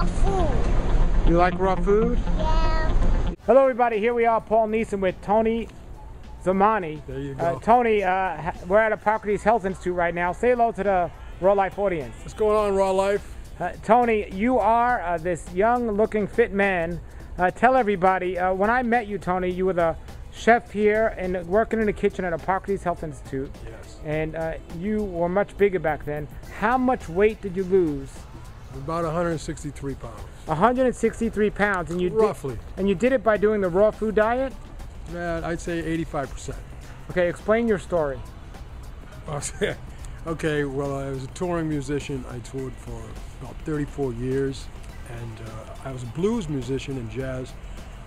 raw food. You like raw food? Yeah. Hello everybody, here we are, Paul Neeson with Tony Zamani. There you go. Tony, we're at Hippocrates Health Institute right now. Say hello to the Raw Life audience. What's going on, Raw Life? Tony, you are this young looking fit man. Tell everybody, when I met you, Tony, you were the chef here and working in the kitchen at Hippocrates Health Institute. Yes. And you were much bigger back then. How much weight did you lose? About 163 pounds. 163 pounds, and you Roughly. And you did it by doing the raw food diet? Man, I'd say 85%. Okay, explain your story. Okay, well, I was a touring musician. I toured for about 34 years, and I was a blues musician and jazz,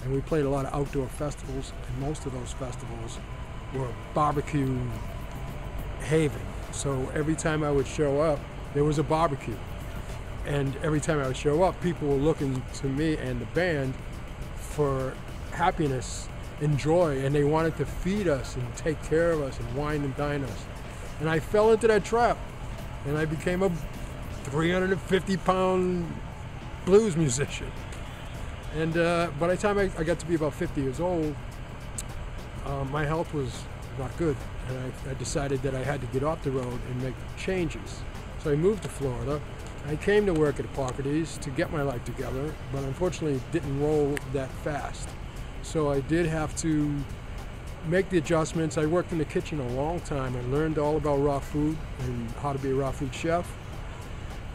and we played a lot of outdoor festivals, and most of those festivals were barbecue haven. So every time I would show up, there was a barbecue. And every time I would show up, people were looking to me and the band for happiness and joy, and they wanted to feed us and take care of us and wine and dine us. And I fell into that trap, and I became a 350-pound blues musician. And by the time I got to be about 50 years old, my health was not good, and I decided that I had to get off the road and make changes. So I moved to Florida. I came to work at Hippocrates to get my life together, but unfortunately it didn't roll that fast. So I did have to make the adjustments. I worked in the kitchen a long time. I learned all about raw food and how to be a raw food chef.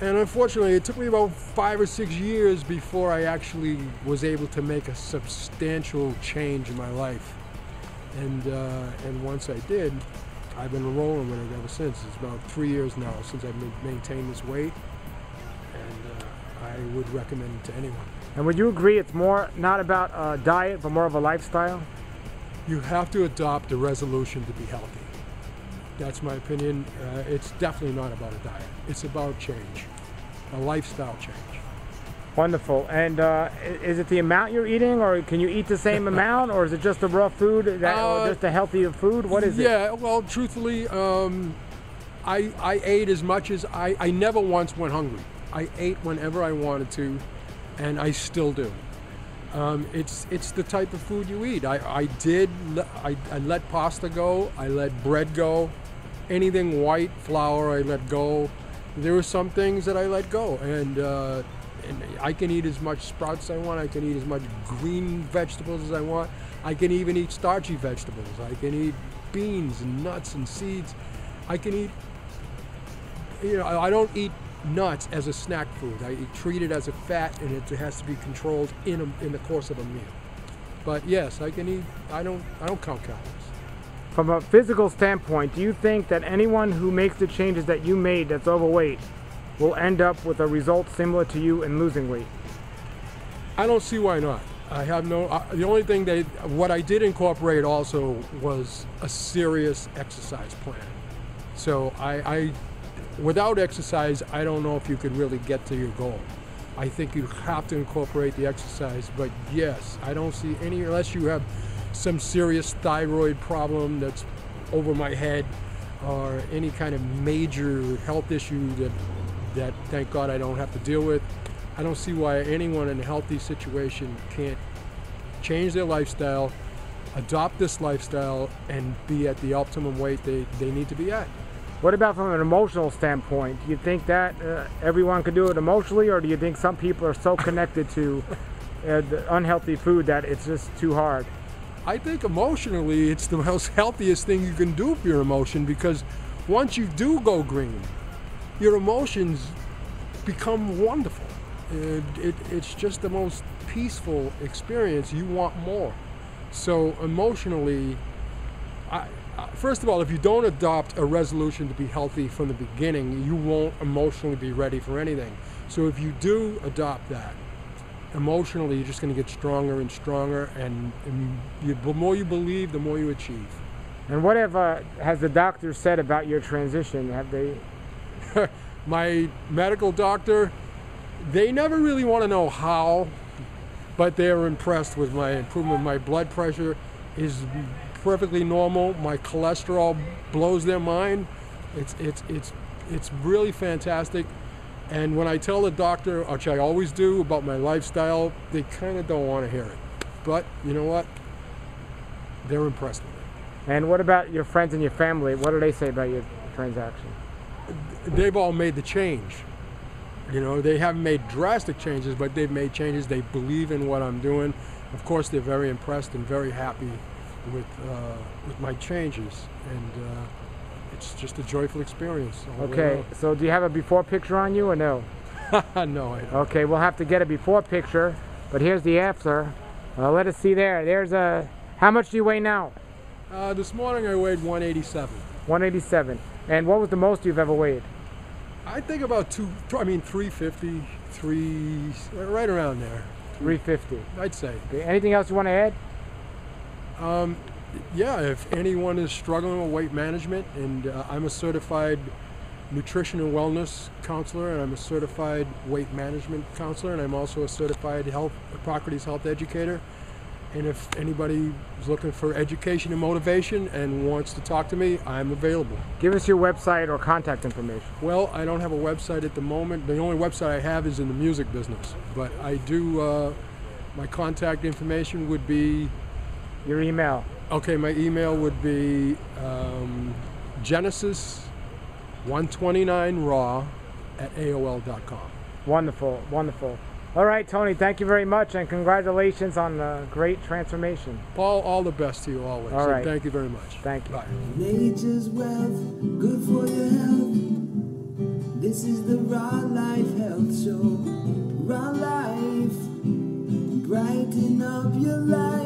And unfortunately, it took me about 5 or 6 years before I actually was able to make a substantial change in my life. And once I did, I've been rolling with it ever since. It's about 3 years now since I've maintained this weight. And I would recommend it to anyone. And would you agree it's more not about a diet, but more of a lifestyle? You have to adopt a resolution to be healthy. That's my opinion. It's definitely not about a diet. It's about change, a lifestyle change. Wonderful. And is it the amount you're eating, or can you eat the same amount, or is it just the raw food, or just a healthier food? What is it? Yeah, well, truthfully, I ate as much as I never once went hungry. I ate whenever I wanted to, and I still do. It's the type of food you eat. I let pasta go. I let bread go. Anything white, flour, I let go. There were some things that I let go, and I can eat as much sprouts as I want. I can eat as much green vegetables as I want. I can even eat starchy vegetables. I can eat beans and nuts and seeds. I can eat, I don't eat nuts as a snack food. I treat it as a fat, and it has to be controlled in the course of a meal. But yes, I can eat. I don't count calories. From a physical standpoint, do you think that anyone who makes the changes that you made that's overweight will end up with a result similar to you in losing weight? I don't see why not. I have no. The only thing what I did incorporate also was a serious exercise plan. So without exercise, I don't know if you could really get to your goal. I think you have to incorporate the exercise, but yes, I don't see any, unless you have some serious thyroid problem that's over my head, or any kind of major health issue that thank God I don't have to deal with. I don't see why anyone in a healthy situation can't change their lifestyle, adopt this lifestyle, and be at the optimum weight they need to be at. What about from an emotional standpoint? Do you think that everyone can do it emotionally, or do you think some people are so connected to the unhealthy food that it's just too hard? I think emotionally it's the most healthiest thing you can do for your emotion, because once you do go green, your emotions become wonderful. It's just the most peaceful experience. You want more. So emotionally, first of all, if you don't adopt a resolution to be healthy from the beginning, you won't emotionally be ready for anything. So if you do adopt that, emotionally you're just going to get stronger and stronger, and the more you believe, the more you achieve. And what has the doctor said about your transition? Have they? My medical doctor, they never really want to know how, but they're impressed with my improvement. My blood pressure is perfectly normal. My cholesterol blows their mind. It's really fantastic. And when I tell the doctor, which I always do, about my lifestyle, they kind of don't want to hear it. But you know what? They're impressed with it. And what about your friends and your family? What do they say about your transaction? They've all made the change. You know, they haven't made drastic changes, but they've made changes. They believe in what I'm doing. Of course, they're very impressed and very happy with my changes. And it's just a joyful experience. Okay, so do you have a before picture on you or no? No, I don't. Okay, we'll have to get a before picture, but here's the after. Let us see there. There's a. How much do you weigh now? This morning I weighed 187. 187. And what was the most you've ever weighed? I think about 350, right around there. 350. I'd say. Okay. Anything else you want to add? Yeah, if anyone is struggling with weight management, and I'm a certified nutrition and wellness counselor, and I'm a certified weight management counselor, and I'm also a certified Hippocrates health educator. And if anybody is looking for education and motivation and wants to talk to me, I'm available. Give us your website or contact information. Well, I don't have a website at the moment. The only website I have is in the music business. But I do, my contact information would be... Your email. Okay, my email would be genesis129raw@aol.com. Wonderful, wonderful. All right, Tony, thank you very much, and congratulations on the great transformation. Paul, all the best to you always. All right. Thank you very much. Thank you. Bye. Nature's wealth, good for your health. This is the Raw Life Health Show. Raw Life, brighten up your life.